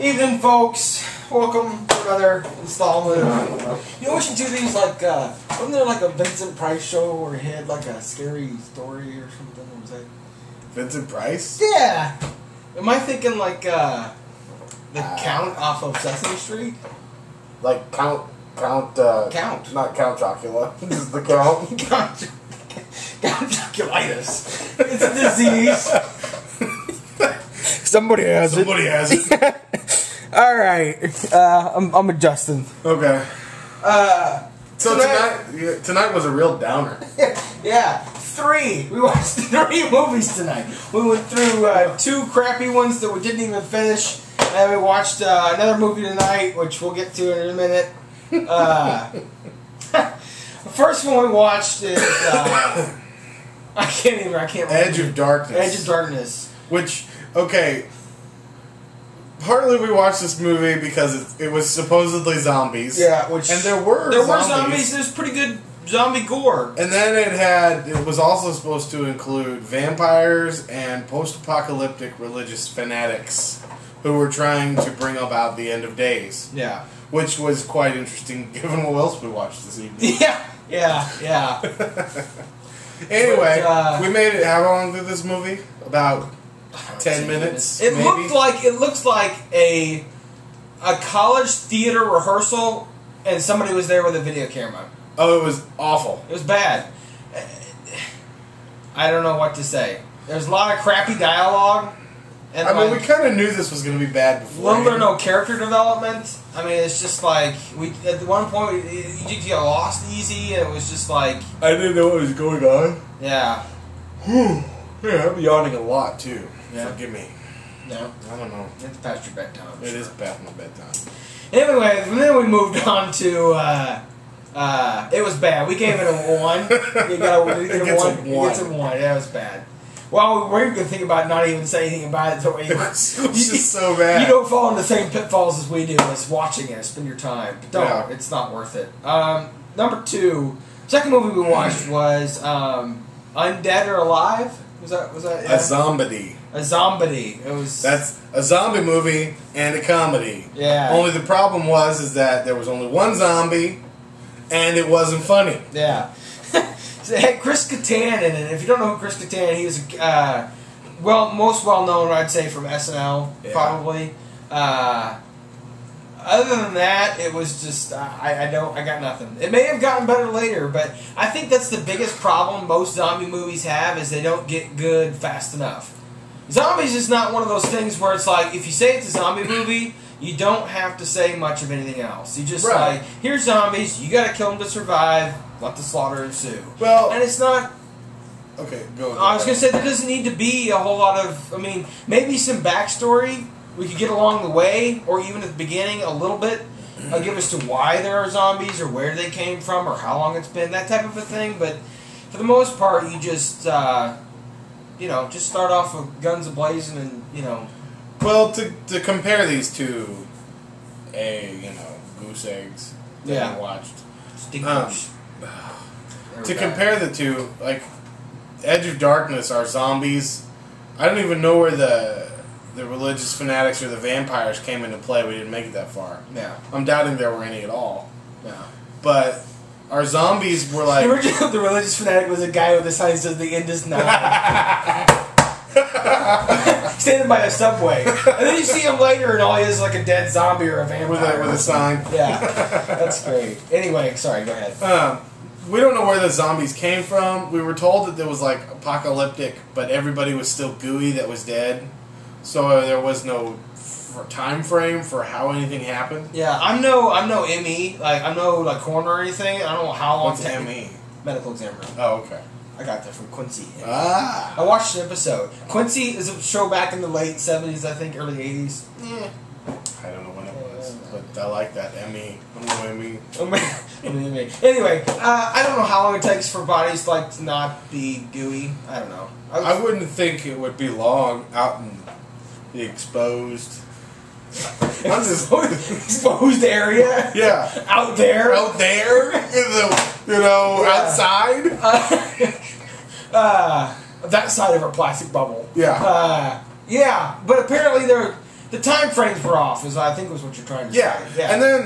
Evening, folks. Welcome to another installment. You know, we should do these like, wasn't there like a Vincent Price show where he had like a scary story or something? What was that? Vincent Price? Yeah. Am I thinking like the Count off of Sesame Street? Like Count. Count. Not Count Chocula. This is the Count. Count Choculitis. It's a disease. Somebody has it. Somebody has it. All right. I'm adjusting. Okay. So tonight was a real downer. Yeah, 3. We watched 3 movies tonight. We went through 2 crappy ones that we didn't even finish, and we watched another movie tonight, which we'll get to in a minute. The first one we watched is I can't remember. Edge of Darkness. Edge of Darkness. Which, okay, partly we watched this movie because it was supposedly zombies. Yeah, and there were zombies. There's pretty good zombie gore. And then it was also supposed to include vampires and post-apocalyptic religious fanatics who were trying to bring about the end of days. Yeah. Which was quite interesting given what else we watched this evening. Yeah. Anyway, we made it how long through this movie? About 10 minutes. It maybe? looks like a college theater rehearsal, and somebody was there with a video camera. Oh, it was awful. It was bad. I don't know what to say. There's a lot of crappy dialogue. And I mean, we kind of knew this was going to be bad before. Little or no character development. I mean, it's just like at one point you get lost easy, and it was just like I didn't know what was going on. Yeah. Yeah, I'm yawning a lot too. Yeah. Forgive me. No, I don't know. It's past your bedtime. It is past my bedtime. Anyway, then we moved on to. It was bad. We gave it a 1. You got a 1. It gets a 1. Yeah, it was bad. Well, we're even thinking about not even saying anything about it. So it was just so bad. You don't fall in the same pitfalls as we do as watching it. Spend your time. But don't. Yeah. It's not worth it. Number 2. Second movie we watched was Undead or Alive. Was that a zombie? A zombie. It was. That's a zombie movie and a comedy. Yeah. Only the problem is that there was only one zombie, and it wasn't funny. Yeah. So it had Chris Kattan in it. If you don't know who Chris Kattan, he was most well known, I'd say, from SNL, probably. Other than that, it was just I got nothing. It may have gotten better later, but I think that's the biggest problem most zombie movies have is they don't get good fast enough. Zombies is not one of those things where it's like if you say it's a zombie movie, you don't have to say much of anything else. You just like here's zombies, you got to kill them to survive. Let the slaughter ensue. Well, and it's not. Okay, go. I was going to say there doesn't need to be a whole lot of. I mean, maybe some backstory we could get along the way, or even at the beginning a little bit, give us to why there are zombies, or where they came from, or how long it's been, that type of a thing. But for the most part, you just just start off with guns a-blazing, and Well, to compare these two, goose eggs that I watched. To compare the two, like Edge of Darkness are zombies. I don't even know where the religious fanatics or the vampires came into play. We didn't make it that far. Yeah. I'm doubting there were any at all. Yeah. But our zombies were like... The religious fanatic was a guy with a sign that says the end is nigh. Standing by a subway. And then you see him later and all he is like a dead zombie or a vampire. With a sign. Yeah. That's great. Anyway, sorry, go ahead. We don't know where the zombies came from. We were told that there was like apocalyptic, but everybody was still gooey that was dead. So there was no time frame for how anything happened. Yeah, I'm no ME, like I'm no like coroner or anything. I don't know how long. What's ME? Medical examiner. Oh, okay. I got that from Quincy. Ah. I watched an episode. Quincy is a show back in the late 70s, I think, early 80s. I don't know when it was, but I like that ME. ME. Anyway, I don't know how long it takes for bodies to not be gooey. I don't know. I wouldn't think it would be long out in the exposed exposed area. Yeah, out there, in the outside. That side of our plastic bubble. Yeah. Yeah, but apparently the time frames were off. Is I think was what you're trying to Yeah. say. Yeah. And then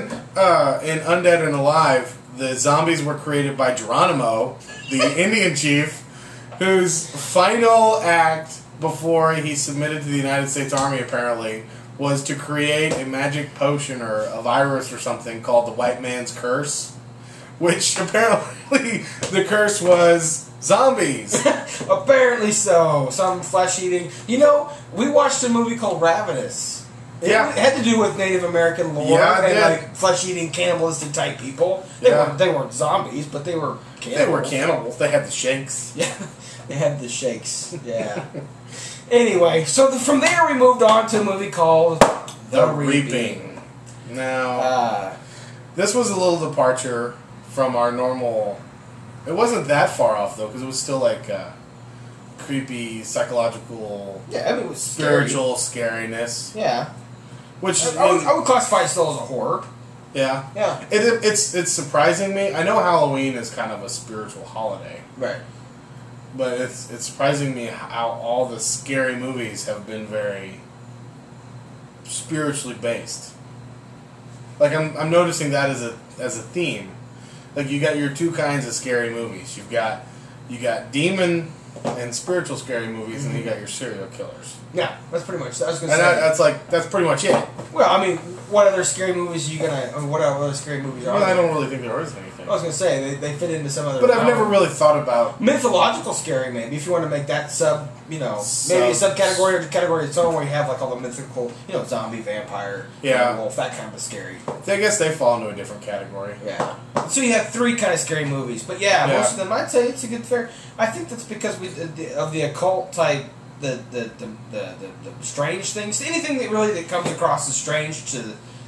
in Undead and Alive, the zombies were created by Geronimo, the Indian chief, whose final act before he submitted to the United States Army, apparently, was to create a magic potion or a virus or something called the White Man's Curse, which apparently the curse was zombies. Apparently so. Some flesh-eating. You know, we watched a movie called Ravenous. It had to do with Native American lore and like flesh-eating, cannibalistic type people. They weren't zombies, but they were cannibals. They were cannibals. They had the shakes. Yeah, they had the shakes. Yeah. Anyway, so from there we moved on to a movie called The Reaping. Now, this was a little departure from our normal. It wasn't that far off though, because it was still like creepy, psychological. Yeah, I mean it was spiritual scariness. Yeah. Which I would classify it still as a horror. Yeah. Yeah. It's surprising me. I know Halloween is kind of a spiritual holiday. Right. But it's surprising me how all the scary movies have been very spiritually based. Like I'm noticing that as a theme. Like you got your two kinds of scary movies. You got demon and spiritual scary movies, and you got your serial killers. Yeah, that's pretty much. I was gonna and say that's pretty much it. Well, I mean, what other scary movies are you gonna? I mean, what other scary movies are? Well, there? I don't really think there is anything. I was gonna say they fit into some other. But I've never really thought about mythological scary. Maybe if you want to make that maybe a subcategory or category of its own, where you have like all the mythical, zombie, vampire, werewolf, that kind of scary. I guess they fall into a different category. Yeah. So you have three kind of scary movies, but most of them I'd say it's a good fair. I think that's because of the occult type. The strange things, anything that comes across as strange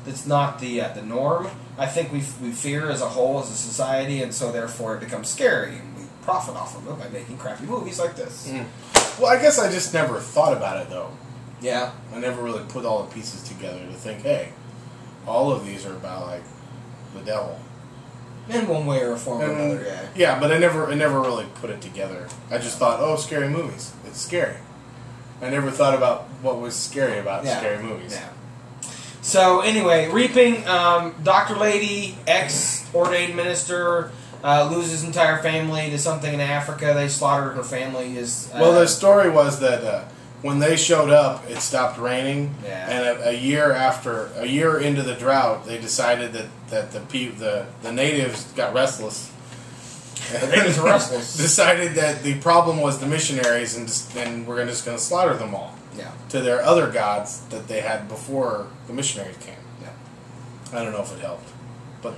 that's not the norm. I think we fear as a whole as a society, and so therefore it becomes scary, and we profit off of it by making crappy movies like this. Well, I guess I just never thought about it though. Yeah, I never really put all the pieces together to think, hey, all of these are about like the devil. In one way or form or another, yeah. Yeah, but I never really put it together. I just thought, oh, scary movies. It's scary. I never thought about what was scary about scary movies. Yeah. So anyway, Reaping, Dr. Lady, ex-ordained minister, loses entire family to something in Africa. They slaughtered her family. Well, the story was that when they showed up, it stopped raining, and a year into the drought, they decided that the natives got restless. The natives were restless. Decided that the problem was the missionaries, and we're just going to slaughter them all. Yeah. To their other gods that they had before the missionaries came. Yeah. I don't know if it helped, but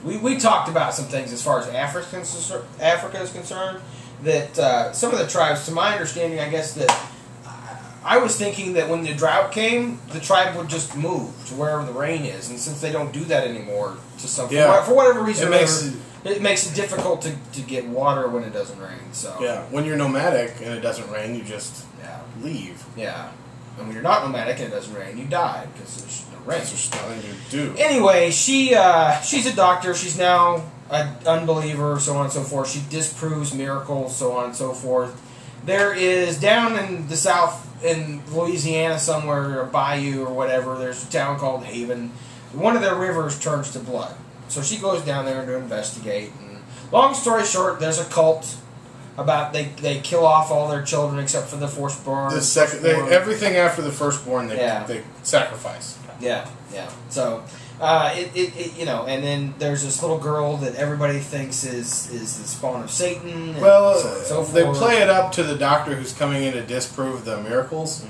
we talked about some things as far as Africa is concerned. That some of the tribes, to my understanding, I guess that I was thinking that when the drought came, the tribe would just move to wherever the rain is, and since they don't do that anymore, for whatever reason, it makes it difficult to get water when it doesn't rain. So when you're nomadic and it doesn't rain, you just leave. Yeah, and when you're not nomadic and it doesn't rain, you die because there's no rain. There's nothing to do. Anyway, she's a doctor. She's now an unbeliever, so on and so forth. She disproves miracles, so on and so forth. There is, down in the south, in Louisiana somewhere, a bayou or whatever, there's a town called Haven. One of their rivers turns to blood. So she goes down there to investigate. And long story short, there's a cult about they kill off all their children except for the firstborn. Everything after the firstborn, they sacrifice. Yeah. So and then there's this little girl that everybody thinks is the spawn of Satan. And so they play it up to the doctor who's coming in to disprove the miracles,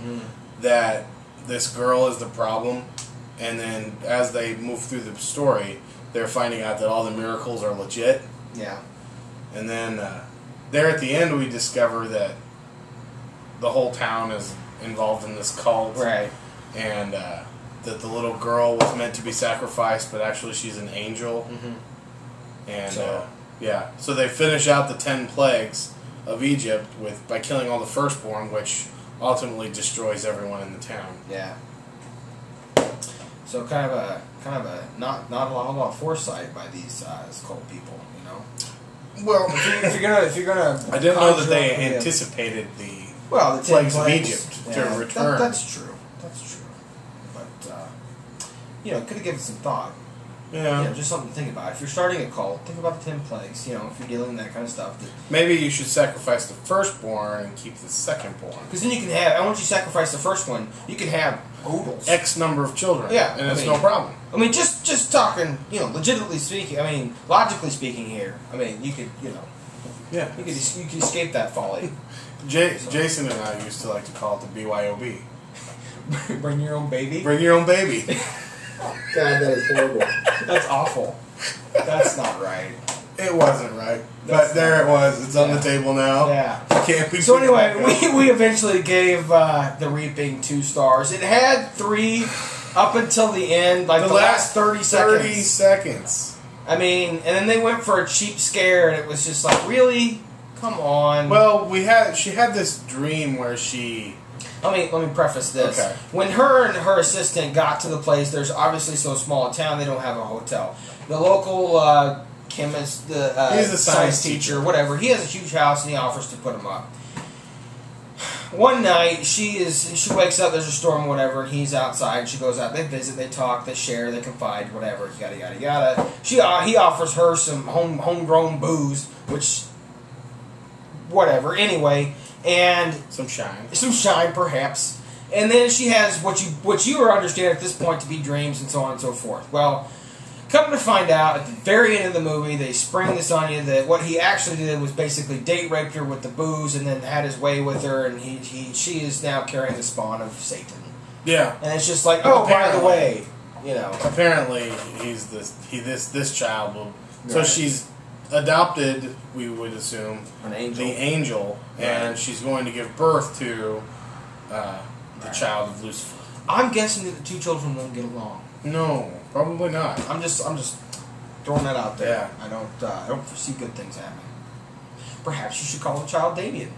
that this girl is the problem, and then as they move through the story, they're finding out that all the miracles are legit. Yeah. And then there at the end, we discover that the whole town is involved in this cult. Right. And that the little girl was meant to be sacrificed, but actually she's an angel. And so they finish out the 10 plagues of Egypt by killing all the firstborn, which ultimately destroys everyone in the town. Yeah. So kind of a not a lot of foresight by these cult people, Well, if you're gonna I didn't know that they anticipated Well, the 10 plagues of plagues. Egypt to return. That's true. That's true. But could have given some thought. Yeah. Just something to think about. If you're starting a cult, think about the 10 plagues. If you're dealing with that kind of stuff. Maybe you should sacrifice the firstborn and keep the secondborn. Because then you can have. And once you sacrifice the first one, you can have oodles. X number of children. Yeah, and it's no problem. I mean, just talking. Legitimately speaking. I mean, logically speaking here. I mean, you could. Yeah. You could escape that folly. Jason and I used to like to call it the BYOB. Bring your own baby. Bring your own baby. God, that is horrible. That's awful. That's not right. It wasn't right, but there it was. It's on the table now. Yeah. It can't be. So anyway, we eventually gave The Reaping 2 stars. It had 3 up until the end, like the last 30 seconds. 30 seconds. I mean, and then they went for a cheap scare, and it was just like, really? Come on. Well, she had this dream where she. Let me preface this. Okay. When her and her assistant got to the place, there's obviously so small a town they don't have a hotel. The local chemist, he's a science teacher, whatever. He has a huge house and he offers to put him up. One night she wakes up. There's a storm, whatever. He's outside. She goes out. They visit. They talk. They share. They confide. Whatever. Yada yada yada. He offers her some homegrown booze, which whatever. Anyway. And some shine perhaps, and then she has what you understand at this point to be dreams and so on and so forth. Well, come to find out, at the very end of the movie, they spring this on you that what he actually did was basically date raped her with the booze and then had his way with her, and she is now carrying the spawn of Satan. Yeah, and it's just like, oh, by the way, apparently this child will. Right. So she's adopted, we would assume, an angel. The angel, right. And she's going to give birth to the child of Lucifer. I'm guessing that the 2 children won't get along. No, probably not. I'm just throwing that out there. Yeah. I don't foresee good things happening. Perhaps you should call the child Damien.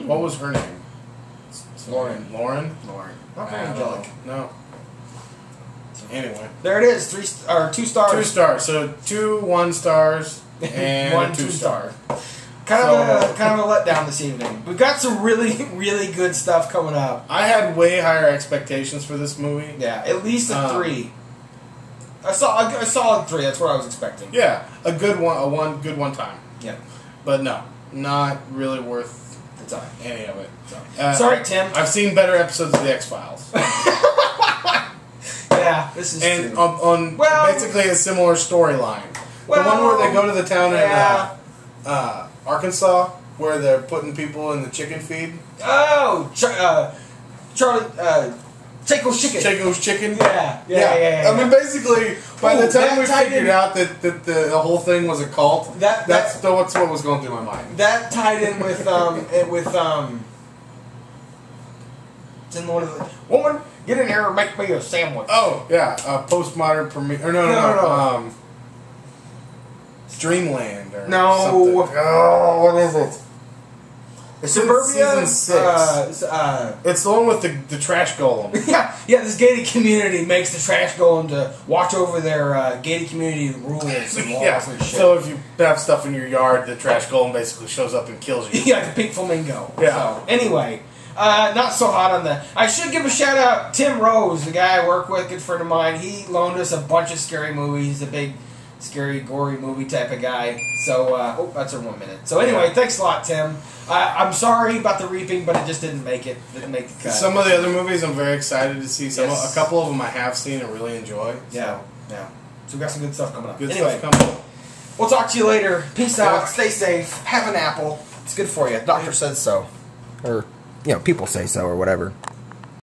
What was her name? Lauren. Lauren. Not very angelic. No. Anyway, there it is. 2 stars. 2 stars. So 2 1 stars and 1 2 star. Kind of a letdown this evening. We've got some really really good stuff coming up. I had way higher expectations for this movie. Yeah, at least a 3. A solid 3. That's what I was expecting. Yeah, a good one. Good one time. Yeah, but no, not really worth the time. Any of it. So. Sorry, Tim. I've seen better episodes of the X-Files. Yeah, this is and true. on basically a similar storyline. The one where they go to the town in Arkansas where they're putting people in the chicken feed. Oh, Charlie, Chaco's Chicken. Chaco's Chicken. Yeah. I mean, basically, by the time we figured out that the whole thing was a cult, that's what was going through my mind. That tied in with it's in one of the woman. Get in here and make me a sandwich. Oh, yeah. Postmodern premiere. Or no. Dreamland or something. Oh, what is it? Suburbia? Season 6. It's the one with the trash golem. Yeah, this gated community makes the trash golem to watch over their gated community rules and laws and shit. So if you have stuff in your yard, the trash golem basically shows up and kills you. Yeah, like a pink flamingo. Yeah. So, anyway... not so hot on the... I should give a shout out Tim Rose, the guy I work with, good friend of mine. He loaned us a bunch of scary movies. He's a big, scary, gory movie type of guy. So, that's our 1 minute. So anyway, thanks a lot, Tim. I'm sorry about The Reaping, but it just didn't make it. Didn't make the cut. Some of the other movies I'm very excited to see. A couple of them I have seen and really enjoy. So. Yeah. So we've got some good stuff coming up. Good stuff coming. We'll talk to you later. Peace out. Stay safe. Have an apple. It's good for you. Doctor says so. Or... people say so or whatever.